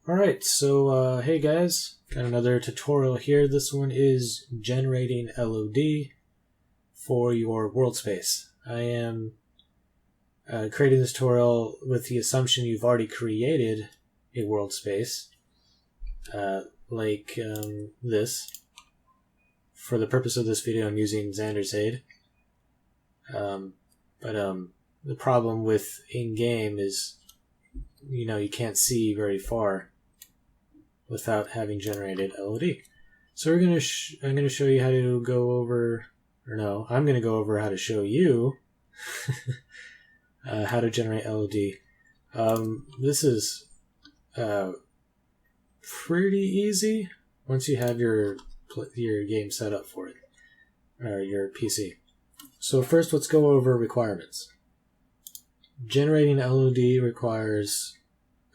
Alright, so hey guys, got another tutorial here. This one is generating LOD for your Worldspace. I am creating this tutorial with the assumption you've already created a Worldspace, like this. For the purpose of this video, I'm using Xander's Aid. The problem with in-game is, you can't see very far without having generated LOD. So I'm going to show you how to go over, I'm going to go over how to show you how to generate LOD. This is pretty easy once you have your game set up for it, or your PC. So first, let's go over requirements. Generating LOD requires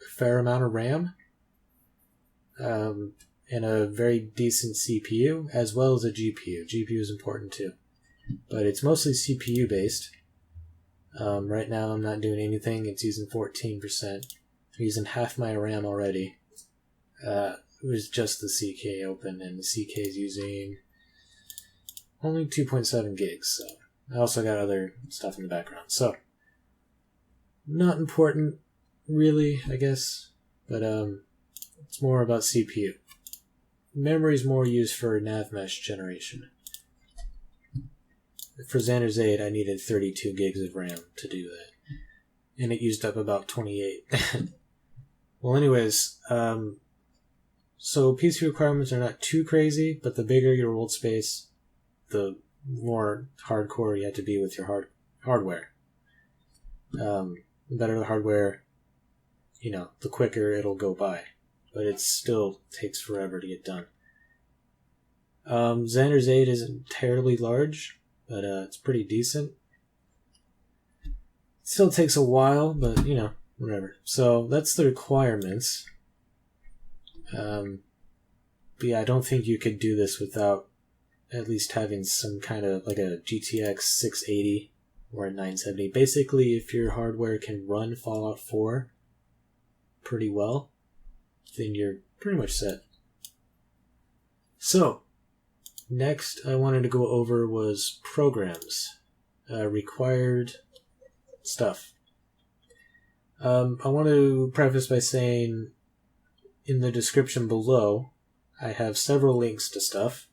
a fair amount of RAM, and a very decent CPU, as well as a GPU. GPU is important too, but it's mostly CPU based. Right now I'm not doing anything. It's using 14%. I'm using half my RAM already. It was just the CK open, and the CK is using only 2.7 gigs. So I also got other stuff in the background. So not important, really, I guess, but it's more about CPU. Memory is more used for nav mesh generation. For Xander's Aid, I needed 32 gigs of RAM to do that, and it used up about 28. Well, anyways, so PC requirements are not too crazy, but the bigger your Worldspace, the more hardcore you have to be with your hardware. The better the hardware, the quicker it'll go by. But it still takes forever to get done. Xander's Aid isn't terribly large, but it's pretty decent. It still takes a while, but whatever. So that's the requirements. But yeah, I don't think you could do this without at least having some kind of like a GTX 680 or a 970. Basically, if your hardware can run Fallout 4 pretty well, then you're pretty much set. So, next I wanted to go over was programs, required stuff. I want to preface by saying in the description below I have several links to stuff,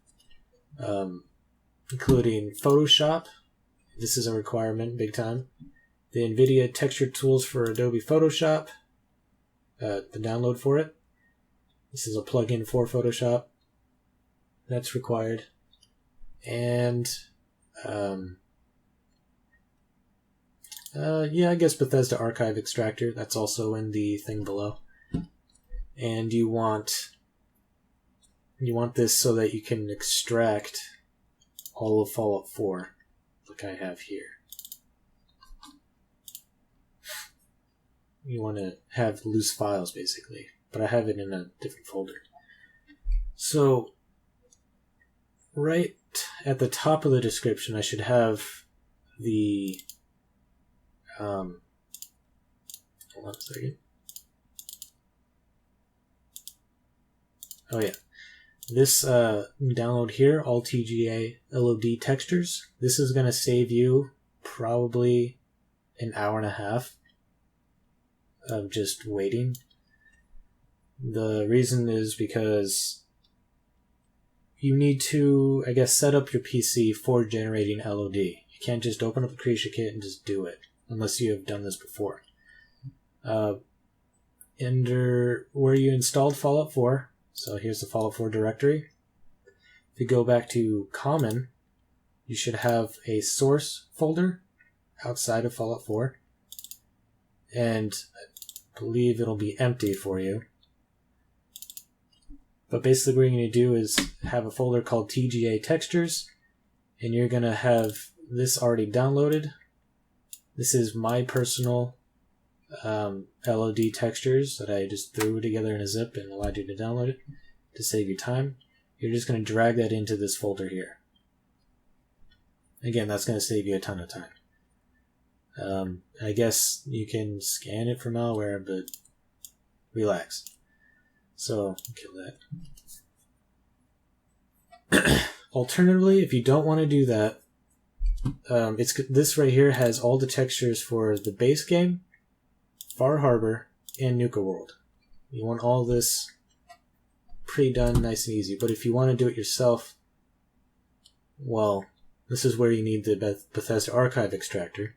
including Photoshop. This is a requirement, big time. The NVIDIA texture tools for Adobe Photoshop, the download for it. This is a plugin for Photoshop. That's required. And, I guess Bethesda Archive Extractor. That's also in the thing below. And you want this so that you can extract all of Fallout 4, like I have here. You want to have loose files, basically. But I have it in a different folder. So, right at the top of the description, I should have the, hold on a second. Oh yeah. This download here, all TGA LOD Textures, this is going to save you probably an hour and a half of just waiting. The reason is because you need to, I guess, set up your PC for generating LOD. You can't just open up the Creation Kit and just do it, unless you have done this before. Under where you installed Fallout 4, so here's the Fallout 4 directory. If you go back to Common, you should have a Source folder outside of Fallout 4, and I believe it'll be empty for you. But basically what you're going to do is have a folder called TGA Textures, and you're going to have this already downloaded. This is my personal LOD textures that I just threw together in a zip and allowed you to download it to save you time. You're just going to drag that into this folder here. Again, that's going to save you a ton of time. I guess you can scan it for malware, but relax. So kill that. Alternatively, if you don't want to do that, this right here has all the textures for the base game, Far Harbor, and Nuka World. You want all this pre-done, nice and easy. But if you want to do it yourself, well, this is where you need the Bethesda Archive Extractor.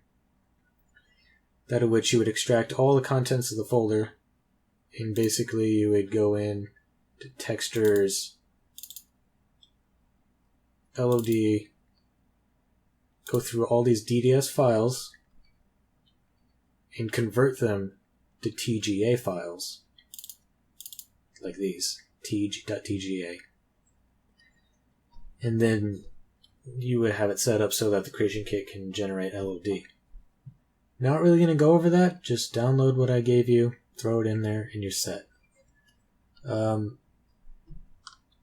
That of which you would extract all the contents of the folder, and basically you would go in to Textures, LOD, go through all these DDS files, and convert them to TGA files, like these, .tga. And then you would have it set up so that the creation kit can generate LOD. Not really going to go over that, just download what I gave you, throw it in there, and you're set.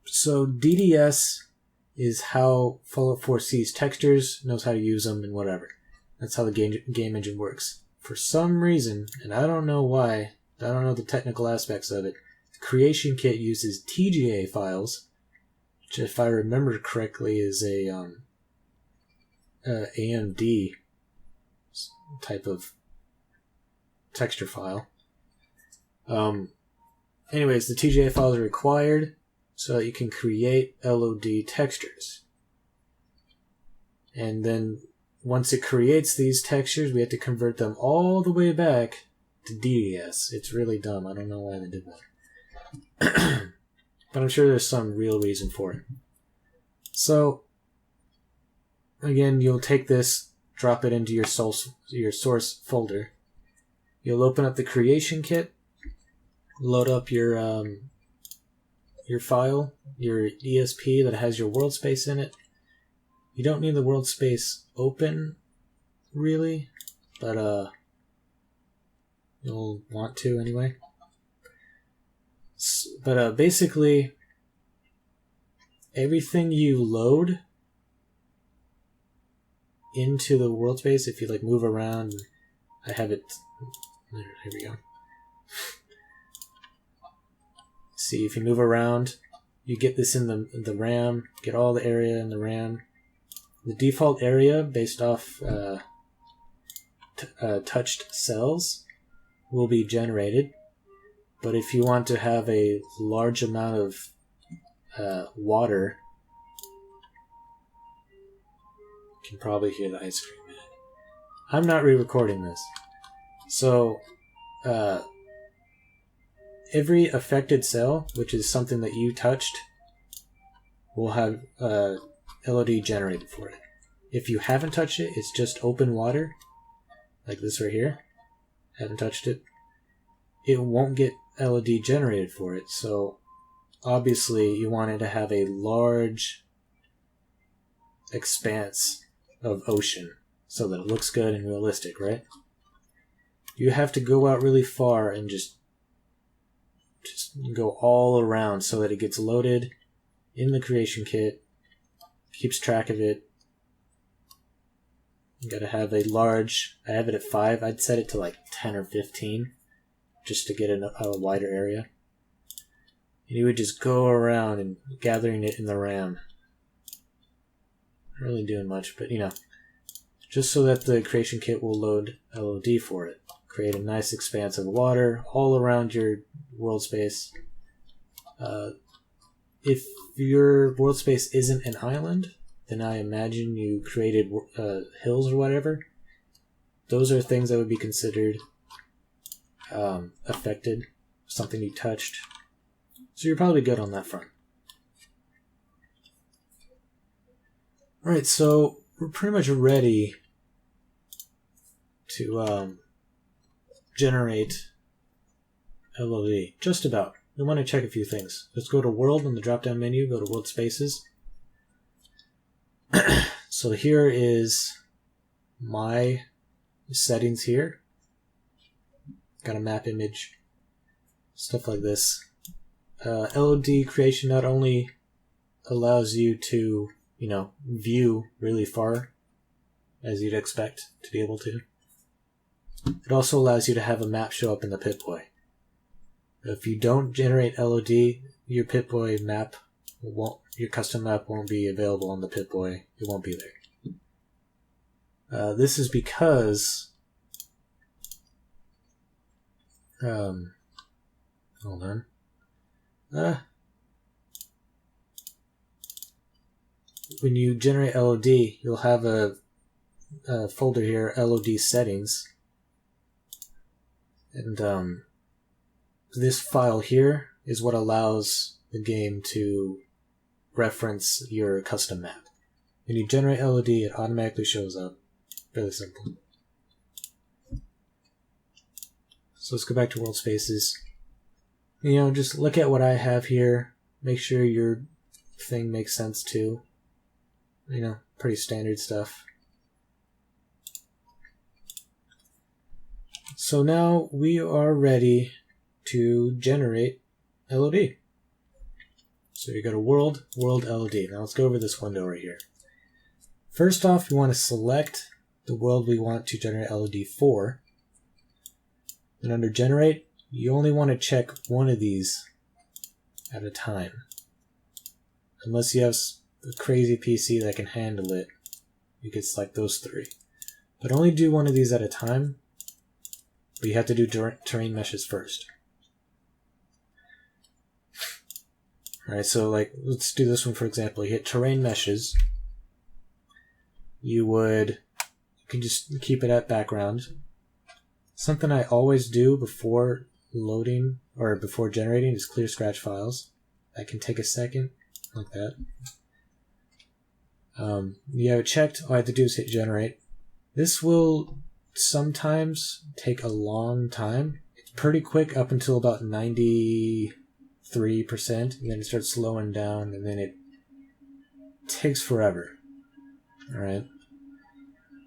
So DDS is how Fallout 4 sees textures, knows how to use them, and whatever. That's how the game engine works. For some reason, and I don't know why, I don't know the technical aspects of it, the creation kit uses TGA files, which if I remember correctly is a AMD type of texture file. Anyways, the TGA files are required so that you can create LOD textures. And then once it creates these textures, we have to convert them all the way back to DDS. It's really dumb. I don't know why they did that. But I'm sure there's some real reason for it. So, again, you'll take this, drop it into your source folder. You'll open up the creation kit, load up your file, your ESP that has your Worldspace in it. You don't need the Worldspace open, really, but you'll want to anyway. But basically, everything you load into the Worldspace, if you like move around, I have it. Here we go. See, if you move around, you get this in the RAM, get all the area in the RAM. The default area based off touched cells will be generated, but if you want to have a large amount of water, you can probably hear the ice cream in it. I'm not re-recording this. So, every affected cell, which is something that you touched, will have LOD generated for it. If you haven't touched it, it's just open water, like this right here. Haven't touched it. It won't get LOD generated for it, so obviously you want it to have a large expanse of ocean so that it looks good and realistic, right? You have to go out really far and just go all around so that it gets loaded in the creation kit, keeps track of it. You gotta have a large, I have it at 5, I'd set it to like 10 or 15 just to get a wider area. And you would just go around and gathering it in the RAM. Not really doing much, but just so that the creation kit will load LOD for it. Create a nice expanse of water all around your Worldspace. If your Worldspace isn't an island, then I imagine you created hills or whatever. Those are things that would be considered affected, something you touched. So you're probably good on that front. Alright, so we're pretty much ready to generate LOD. Just about. We want to check a few things. Let's go to World in the drop-down menu, go to World Spaces. So here is my settings here. Got a map image, stuff like this. LOD creation not only allows you to, view really far, as you'd expect to be able to, it also allows you to have a map show up in the Pip-Boy. If you don't generate LOD, your Pip-Boy map your custom map won't be available on the Pip-Boy. It won't be there. This is because hold on. When you generate LOD, you'll have a folder here, LOD settings, and this file here is what allows the game to reference your custom map. When you generate LOD, it automatically shows up. Really simple. So let's go back to Worldspaces. Just look at what I have here. Make sure your thing makes sense too. Pretty standard stuff. So now we are ready to generate LOD. So you go to World LOD. Now let's go over this window right here. First off, we want to select the world we want to generate LOD for. Then under Generate, you only want to check one of these at a time. Unless you have a crazy PC that can handle it, you could select those three. But only do one of these at a time. But you have to do terrain meshes first. Alright, so let's do this one for example. You hit terrain meshes. You can just keep it at background. Something I always do before loading or before generating is clear scratch files. That can take a second, like that. You have it checked. All I have to do is hit generate. This will sometimes take a long time. It's pretty quick up until about 93%, and then it starts slowing down, and then it takes forever. Alright.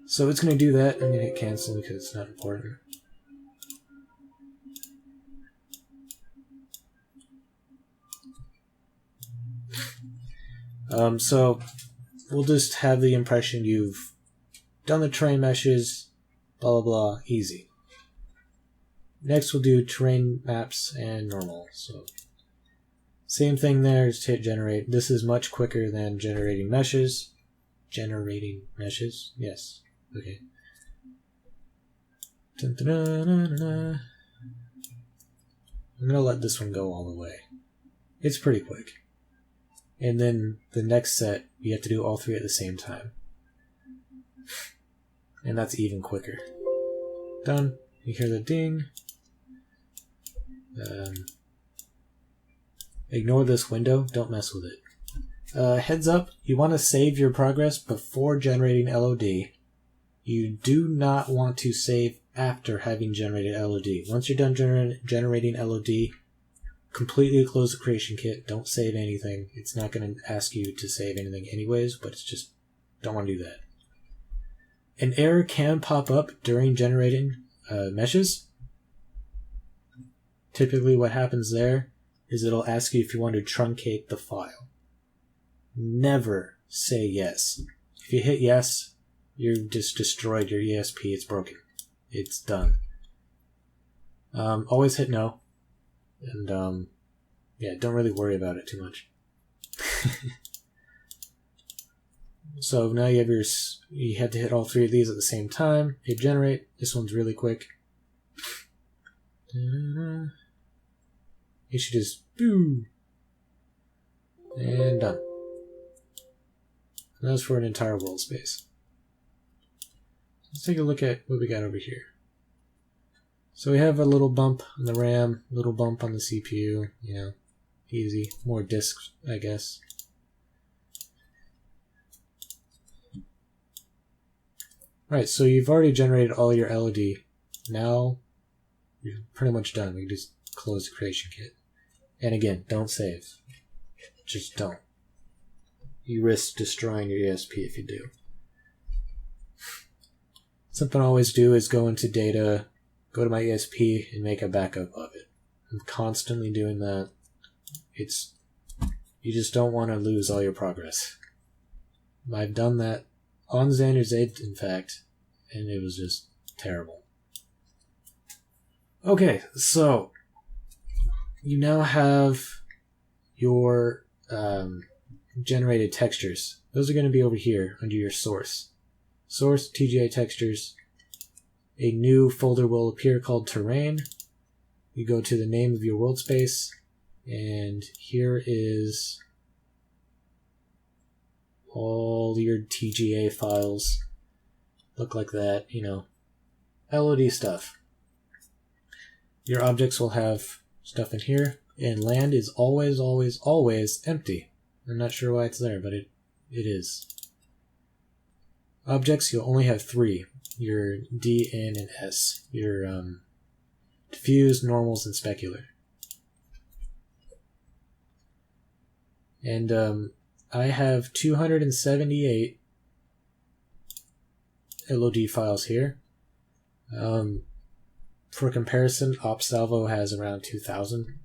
So it's going to do that. I'm going to hit cancel because it's not important. So we'll just have the impression you've done the terrain meshes, blah blah blah, easy. Next we'll do terrain maps and normal. So same thing there, just hit generate. This is much quicker than generating meshes. Generating meshes? Yes. Okay. Dun, dun, dun, dun, dun. I'm gonna let this one go all the way. It's pretty quick. And then the next set, you have to do all three at the same time. And that's even quicker. Done. You hear the ding. Ignore this window. Don't mess with it. Heads up, you want to save your progress before generating LOD. You do not want to save after having generated LOD. Once you're done generating LOD, completely close the creation kit. Don't save anything. It's not going to ask you to save anything anyways, but it's just don't want to do that. An error can pop up during generating meshes. Typically what happens there is it'll ask you if you want to truncate the file. Never say yes. If you hit yes, you've just destroyed your ESP. It's broken. It's done. Always hit no. And yeah, don't really worry about it too much. So now you have to hit all three of these at the same time. Hit generate. This one's really quick. You should just boom. And done. And that's for an entire world space. Let's take a look at what we got over here. So we have a little bump on the RAM, little bump on the CPU, easy. More disks, I guess. Alright, so you've already generated all your LOD. Now, you're pretty much done. We can just close the creation kit. And again, don't save. Just don't. You risk destroying your ESP if you do. Something I always do is go into data, go to my ESP, and make a backup of it. I'm constantly doing that. You just don't want to lose all your progress. I've done that on Xander's 8, in fact, and it was just terrible. Okay, so you now have your generated textures. Those are going to be over here under your source. Source TGA Textures. A new folder will appear called Terrain. You go to the name of your Worldspace, and here is all your TGA files. Look like that, you know, LOD stuff. Your objects will have stuff in here, and land is always, always, always empty. I'm not sure why it's there, but it is. Objects, you'll only have 3. Your D, N, and S. Your diffuse, normals, and specular. And I have 278 LOD files here. For comparison, OpSalvo has around 2,000.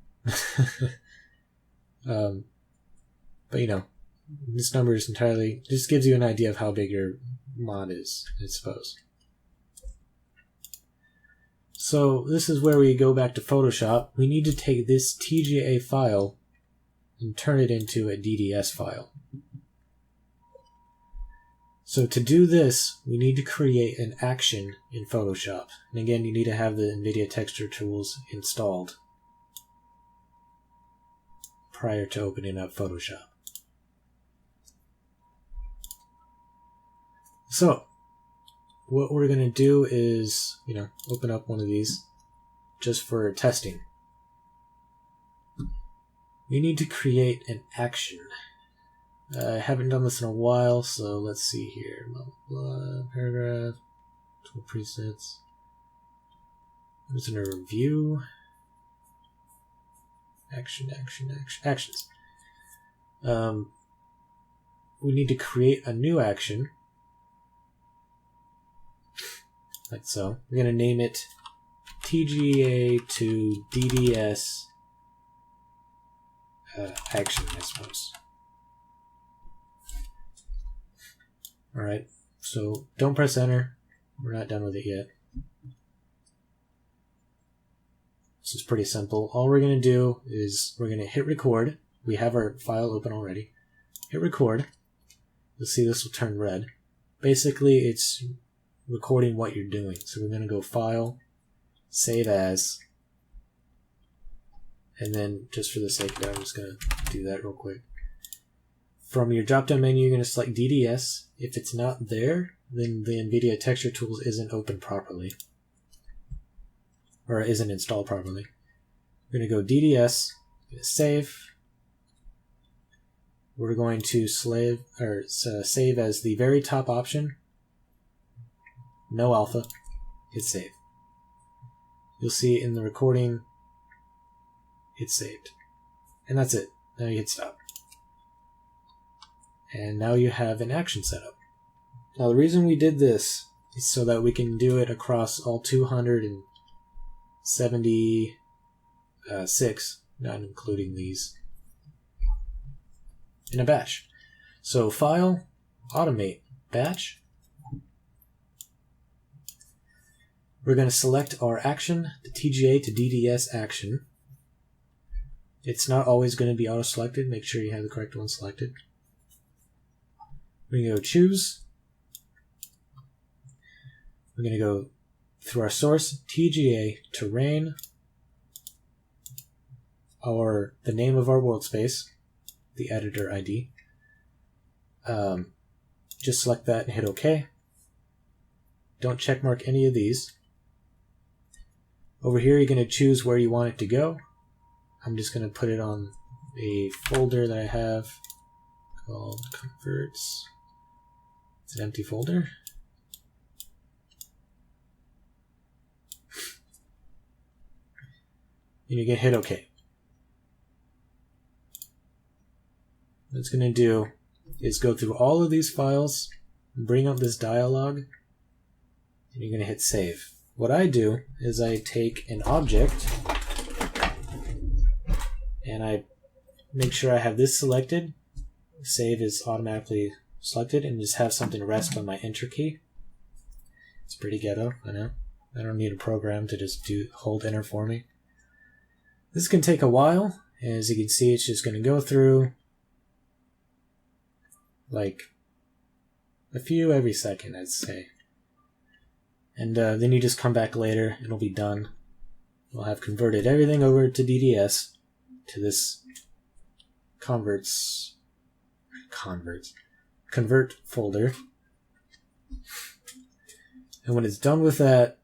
But you know, this number is entirely, just gives you an idea of how big your mod is, I suppose. So this is where we go back to Photoshop. We need to take this TGA file and turn it into a DDS file. So to do this, we need to create an action in Photoshop. And again, you need to have the NVIDIA texture tools installed prior to opening up Photoshop. So what we're going to do is, you know, open up one of these just for testing. We need to create an action. I haven't done this in a while, so let's see here. Paragraph, tool presets. I'm just going to review. Actions. We need to create a new action. Like so. We're going to name it TGA to DDS action, I suppose. Alright, so don't press enter. We're not done with it yet. This is pretty simple. All we're going to do is we're going to hit record. We have our file open already. Hit record. You'll see this will turn red. Basically, it's recording what you're doing. So we're going to go File, Save As, and then just for the sake of it, I'm just going to do that real quick. From your drop-down menu, you're going to select DDS. If it's not there, then the NVIDIA Texture Tools isn't open properly, or isn't installed properly. We're going to go DDS, save. We're going to save as the very top option. No alpha. Hit save. You'll see in the recording, it's saved. And that's it. Now you hit stop. And now you have an action set up. Now the reason we did this is so that we can do it across all 276, not including these, in a batch. So File, Automate, Batch. We're going to select our action, the TGA to DDS action. It's not always going to be auto-selected. Make sure you have the correct one selected. We're going to go Choose. We're going to go through our source, TGA, Terrain, the name of our Worldspace, the editor ID. Just select that and hit OK. Don't checkmark any of these. Over here, you're going to choose where you want it to go. I'm just going to put it on a folder that I have called Converts. It's an empty folder. And you can hit OK. What it's going to do is go through all of these files, bring up this dialog, and you're going to hit Save. What I do is I take an object and I make sure I have this selected. Save is automatically selected, and just have something rest on my Enter key. It's pretty ghetto, I know. I don't need a program to just hold Enter for me. This can take a while. As you can see, it's just going to go through like a few every second, I'd say. And then you just come back later, it'll be done. We'll have converted everything over to DDS, to this convert folder. And when it's done with that,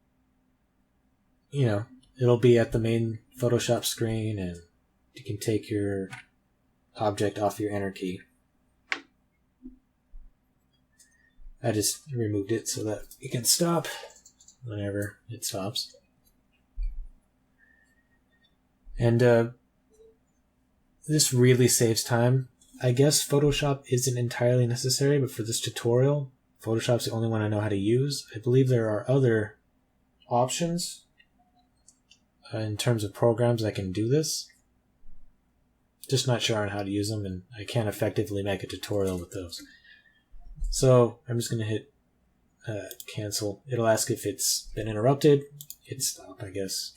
you know, it'll be at the main Photoshop screen, and you can take your object off your enter key. I just removed it so that it can stop whenever it stops. And this really saves time. I guess Photoshop isn't entirely necessary, but for this tutorial, Photoshop's the only one I know how to use. I believe there are other options in terms of programs that can do this. Just not sure on how to use them, and I can't effectively make a tutorial with those. So I'm just going to hit cancel. It'll ask if it's been interrupted. Hit stop, I guess.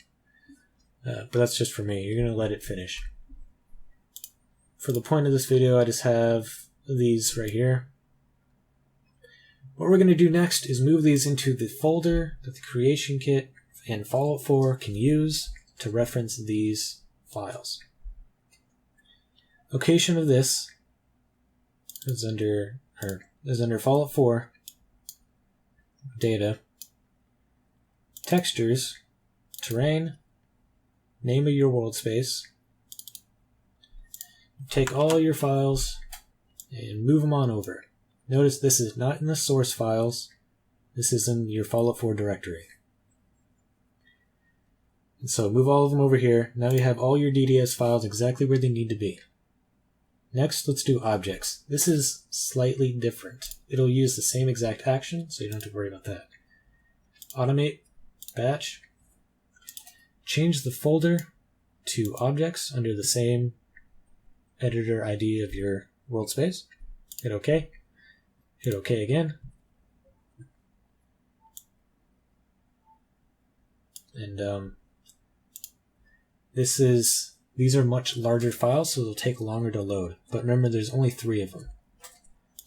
But that's just for me. You're going to let it finish. For the point of this video, I just have these right here. What we're going to do next is move these into the folder that the Creation Kit and Fallout 4 can use to reference these files. Location of this is under Fallout 4, Data, Textures, Terrain, Name of your Worldspace. Take all your files and move them on over. Notice this is not in the source files. This is in your Fallout 4 directory. And so move all of them over here. Now you have all your DDS files exactly where they need to be. Next, let's do objects. This is slightly different. It'll use the same exact action, so you don't have to worry about that. Automate, batch. Change the folder to objects under the same editor ID of your Worldspace. Hit OK. Hit OK again. And these are much larger files, so it'll take longer to load. But remember, there's only 3 of them.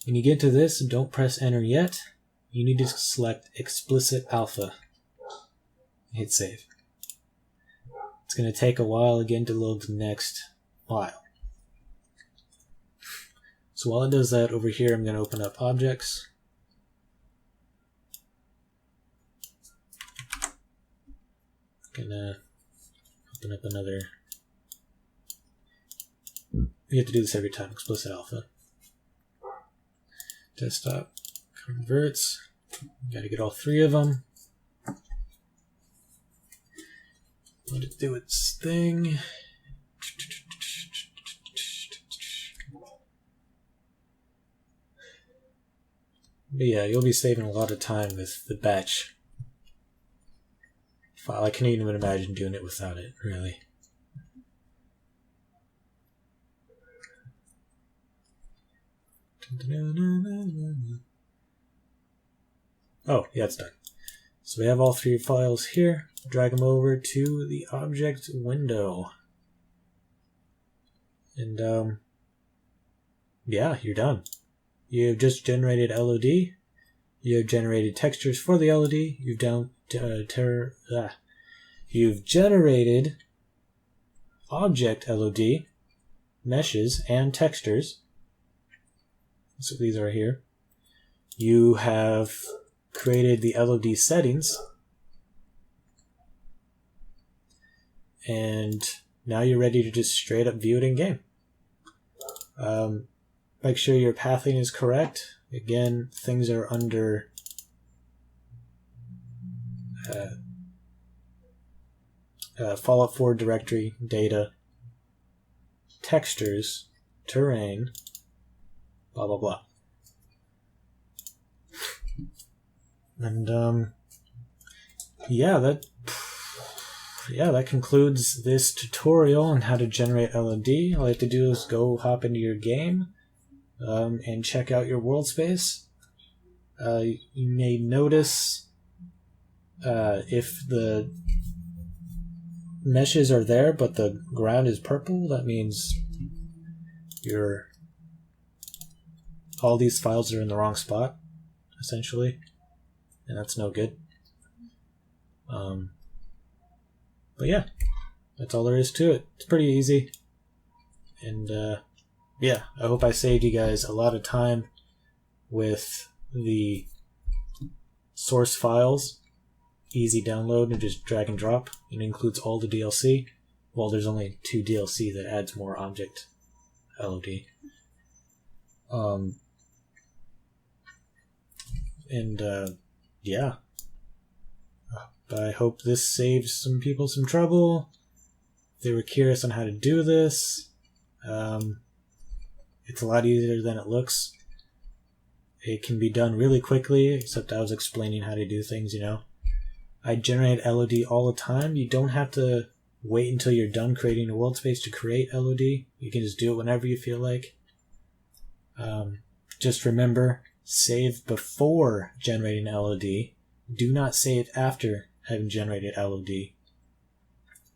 When you get to this, don't press enter yet. You need to select explicit alpha. Hit save. It's going to take a while again to load the next file. So while it does that, over here I'm going to open up objects. I'm going to open up another. You have to do this every time, explicit alpha. Desktop converts. Got to get all 3 of them. Let it do its thing. But yeah, you'll be saving a lot of time with the batch file. I can't even imagine doing it without it, really. Oh, yeah, it's done. So we have all 3 files here. Drag them over to the object window. And yeah, you're done. You've just generated LOD. You've generated textures for the LOD. You've generated object LOD, meshes, and textures. So these are here. You have created the LOD settings. And now you're ready to just straight up view it in game. Make sure your pathing is correct. Again, things are under Fallout 4 directory, data, textures, terrain, blah blah blah. And yeah, that concludes this tutorial on how to generate LOD. All you have to do is go hop into your game and check out your Worldspace. You may notice if the meshes are there, but the ground is purple, that means all these files are in the wrong spot, essentially, and that's no good. But yeah, that's all there is to it. It's pretty easy, and yeah, I hope I saved you guys a lot of time with the source files. Easy download and just drag and drop. It includes all the DLC. Well, there's only 2 DLC that adds more object LOD. Yeah. But I hope this saves some people some trouble. If they were curious on how to do this, it's a lot easier than it looks. It can be done really quickly, except I was explaining how to do things, you know. I generate LOD all the time. You don't have to wait until you're done creating a world space to create LOD. You can just do it whenever you feel like. Just remember, save before generating LOD. Do not save after having generated LOD.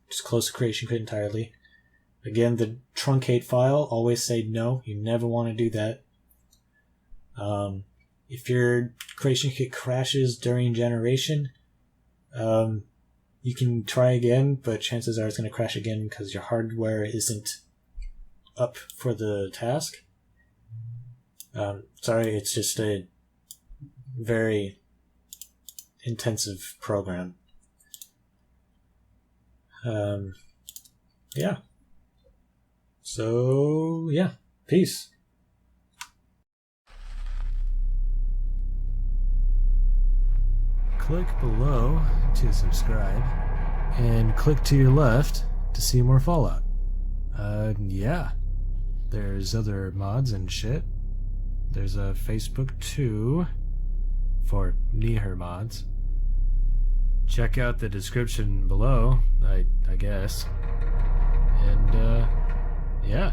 Just close the creation kit entirely. Again, the truncate file, always say no. You never want to do that. If your creation kit crashes during generation, you can try again, but chances are it's going to crash again because your hardware isn't up for the task. Sorry, it's just a very intensive program. Yeah. So, yeah. Peace. Click below to subscribe, and click to your left to see more Fallout. Yeah. There's other mods and shit. There's a Facebook too for Neher mods. Check out the description below, I guess. And, yeah.